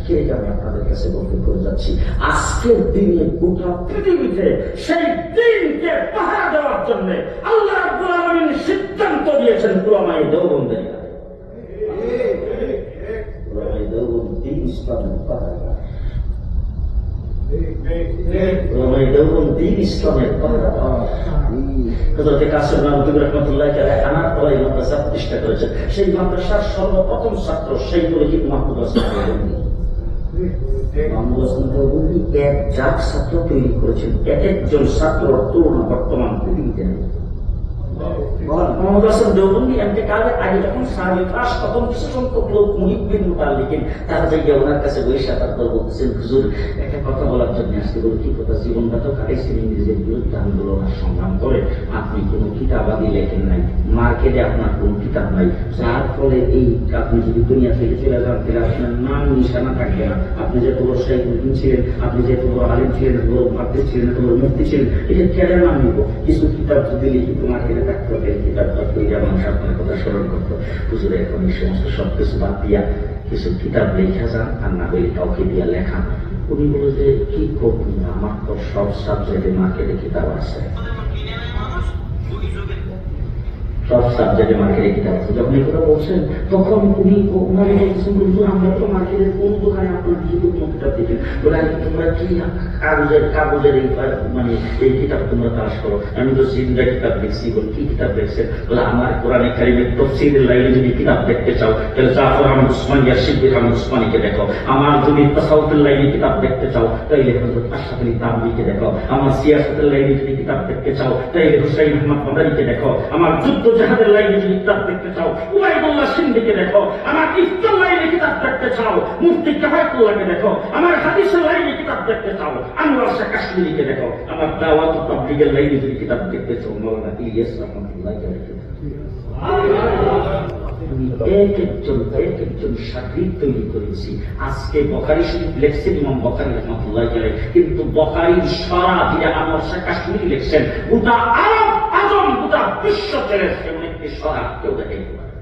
সাক্ষী আমি আপনাদের কাছে বলতে করে যাচ্ছি, আজকের দিনে গোটা পৃথিবীতে সেই দিনকে পাহারা দেওয়ার জন্য আল্লাহ রাব্বুল আলামিন সিদ্ধান্ত দিয়েছেন উলামায়ে দেওবন্দের। উলামায়ে দেওবন্দ দিন ইসলামের পাহারাদার, উলামায়ে দেওবন্দ দিন ইসলামের পাহারাদার। হযরত কাসিম নানভী রাহমাতুল্লাহ আলাইহি আনারতলা মাদ্রাসা প্রতিষ্ঠা করেছেন। সেই মাদ্রাসার সর্বপ্রথম ছাত্র সেই শহীদ মাহমুদ হাসান দেওবন্দি। মাহমুদ হাসান দেওবন্দি এক জাত ছাত্র তৈরি করেছেন, এক একজন ছাত্রর তুলনা বর্তমান পৃথিবীতে নেই। মোহাম্মদ হাসান দেওবন্দি ইন্তেকালের আগে যখন সাহাবী ফাঁস, তখন কিছু সংখ্যক লোক মুহিব্বিন মুতাল্লিকিন তারা যাইয়া ওনার কাছে বৈশা তারপর বলতেছেন, হুজুর একটা কথা বলার জন্য আসতে। বলে কি কথা? জীবনটা তো কাটাইছেন ইংরেজের বিরুদ্ধে আন্দোলন আর সংগ্রাম করে, আপনি কোনো কিতাবাদি লেখেন নাই, মার্কেটে আপনার কোনো কিতাব নাই, যার ফলে এই আপনি যদি দুনিয়া থেকে চলে যান তাহলে আপনার নাম নিশানা থাকবে না। আপনি যে তোমার শাইখুদ্দিন ছিলেন, আপনি যে তোমার আলিম ছিলেন, তোমার মুহাদ্দিস ছিলেন, তোমার মুফতি ছিলেন, এটা কেন নাম নিব? কিছু কিতাব যদি লিখি মার্কেটে থাকতে হবে, কিতাবটা তৈরি মানুষ আপনার কথা স্মরণ করতো। হুজুরে এখন এই সমস্ত সবকিছু বাদ দিয়া কিছু কিতাব লেখা যান, আর না হলে কাউকে দিয়া লেখা। উনি বলে যে কি করবো, আমার তো সব সাবজেক্টে মার্কেটে কিতাব আছে, সব সাবজেক্টে মার্কেটে কিতাব আছে। যখন এই কথা বলছেন তখন উনি ওনারে বলছেন, হুজুর আমরা তো মার্কেটের কোন দোকানে আপনার কিছু কোনো কিতাব দেখেন? বলে তোমরা কি কাগজের এই মানে এই কিতাব তোমরা তালাশ করো? আমি তো জিন্দা কিতাব দেখছি। বলে কি কিতাব দেখছেন? বলে আমার কোরআনে কারিমের তাফসীরের লাইনে যদি কিতাব দেখতে চাও তাহলে জাফর আহমদ উসমানী আর শিবলীর আহমদ উসমানীকে দেখো। আমার যদি তাসাউফের লাইনে কিতাব দেখতে চাও তাইলে হযরত আশরাফ আলী থানভীকে দেখো। আমার সিয়াসতের লাইনে যদি কিতাব দেখতে চাও তাইলে হুসাইন আহমদ মাদানীকে দেখো। আমার যুদ্ধ জাহাদের লাইনে যদি কিতাব দেখতে চাও উবাইদুল্লাহ সিন্দিকে দেখো। আমার ইফতার লাইনে কিতাব দেখতে চাও মুফতি কাফায়তুল্লাহকে দেখো। আমার হাদিসের লাইনে কিতাব দেখতে চাও আনোয়ার শাহ কাশ্মীরিকে দেখো। আমার দাওয়াত ও তাবলীগের লাইনে যদি কিতাব দেখতে চাও মাওলানা ইলিয়াস রহমাতুল্লাহ আলাইহি। এক একজন শাগির্দ তৈরি করেছি। আজকে বুখারী শরীফ লেখছেন ইমাম বুখারী রাহমাতুল্লাহ আলাইহি, কিন্তু বুখারীর সারা দিয়ে আনোয়ার শাহ কাশ্মীরি লিখছেন। গোটা আরব আজম গোটা বিশ্ব ছেড়ে এমন একটি সারা কেউ দেখাইতে পারে।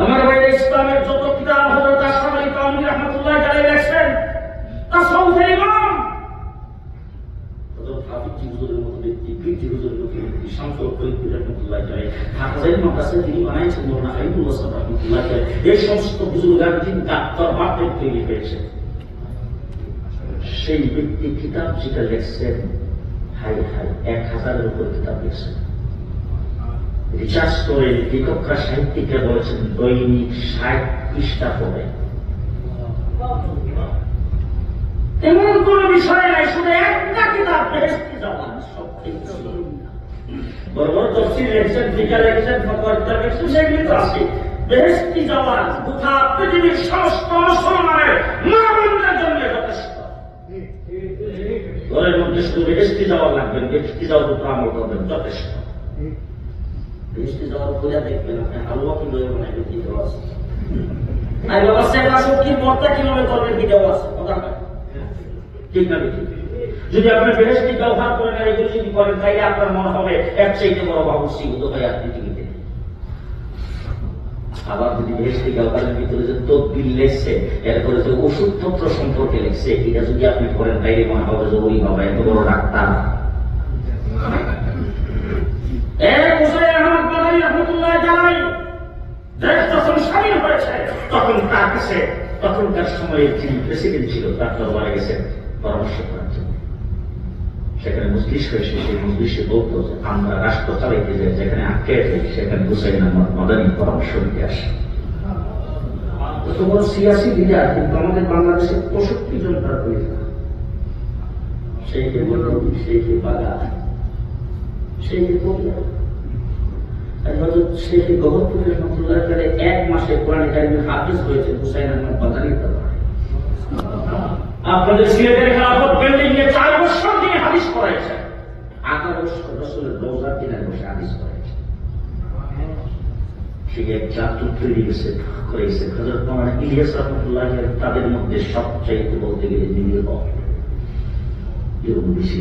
আমার ভাই ইসলামের যত কিতাব হযরত আশরাফ আলী থানভী রাহমাতুল্লাহ আলাইহি লিখছেন, তাসাউফের ইমাম হযরত হাফিজ হুজুরের মতো ব্যক্তি, পীর হুজুরের মতো ব্যক্তি, শামসুল ফরিদ রাহমাতুল্লাহ আলাইহি, হাফেজের মাদ্রাসা তিনি বানাইছেন মাওলানা হাবিবুল্লাহ সাহেব রাহমাতুল্লাহ আলাইহি। এই সমস্ত বুজুর্গান যিনি ডাক্তার বাপের তৈরি হয়েছে, সেই ব্যক্তি কিতাব যেটা লিখছেন, হাই 1000-এর উপর কিতাব লিখছেন। রিসার্চ করে লেখকরা সাহিত্যিকরা বলেছেন দৈনিক 60 পৃষ্ঠা পড়ে। এমন কোন বিষয় নাই শুধু একটা কিতাব বেহেশতি জাওয়ান, সব কিছু বড় বড় তাফসীর লিখছেন, ফিকহ লিখছেন, ফতোয়া কিতাব লিখছেন, সেগুলো তো আছে। বেহেশতি জাওয়ান গোটা পৃথিবীর সমস্ত মুসলমানের মা বোনদের জন্য যথেষ্ট। ঘরের মধ্যে শুধু বেহেশতি যাওয়া লাগবে, বেহেশতি যাওয়া দুটো আমল করবেন, যথেষ্ট। বেহেশতি যাওয়ার পূজা দেখবেন আপনি হালুয়া কিভাবে বানাইবেন কি দেওয়া আছে, আর বাবা সেবা কি মর্তা কিভাবে করবেন কি দেওয়া আছে, কথা ঠিক না? যদি আপনি বেহেশতি ব্যবহার করেন আর এগুলো যদি করেন তাইলে আপনার মনে হবে এর চাইতে বড় বাবুর্চি বোধহয় আর পৃথিবীতে। আবার যদি বেহেশতি ব্যবহারের ভিতরে যে তদবির লেখছে, এরপরে যে ওষুধপত্র সম্পর্কে লেখছে, এটা যদি আপনি করেন তাইলে মনে হবে যে ওই বাবা এত বড় ডাক্তার। তখনকার সময়ে যিনি প্রেসিডেন্ট ছিল তার দরবারে গেছেন পরামর্শ করার জন্য। সেখানে মজলিস হয়েছে, সেই মজলিসে বলতো যে আমরা রাষ্ট্র চালাইতে যাই, যেখানে আটকে যাই সেখানে হুসাইন আহমদ মাদানী পরামর্শ দিতে আসে। তো বড় সিয়াসি লিডার, কিন্তু আমাদের বাংলাদেশে 65 জন তার হয়েছে। সেইকে বললাম, সেইকে বাগা, সেইকে বললাম শেখ গহরপুর রহমতুল্লাহ আলাইহি 1 মাসে কোরআন কারীমের হাফেজ হয়েছে হুসাইন আহমদ মাদানীর দরবারে। আপনাদের সিলেটের খেলাফত বিল্ডিং এ 4 বছর তিনি হাদিস পড়াইছেন, 18 বছর রাসূলের রওজার কিনারে বসে হাদিস পড়াইছেন। সেই এক জাত তৈরি করেছে হযরত মাওলানা ইলিয়াস রাহমাতুল্লাহ আলাইহি। তাদের মধ্যে সবচাইতে বলতে গেলে নিরীহ, এরকম বেশি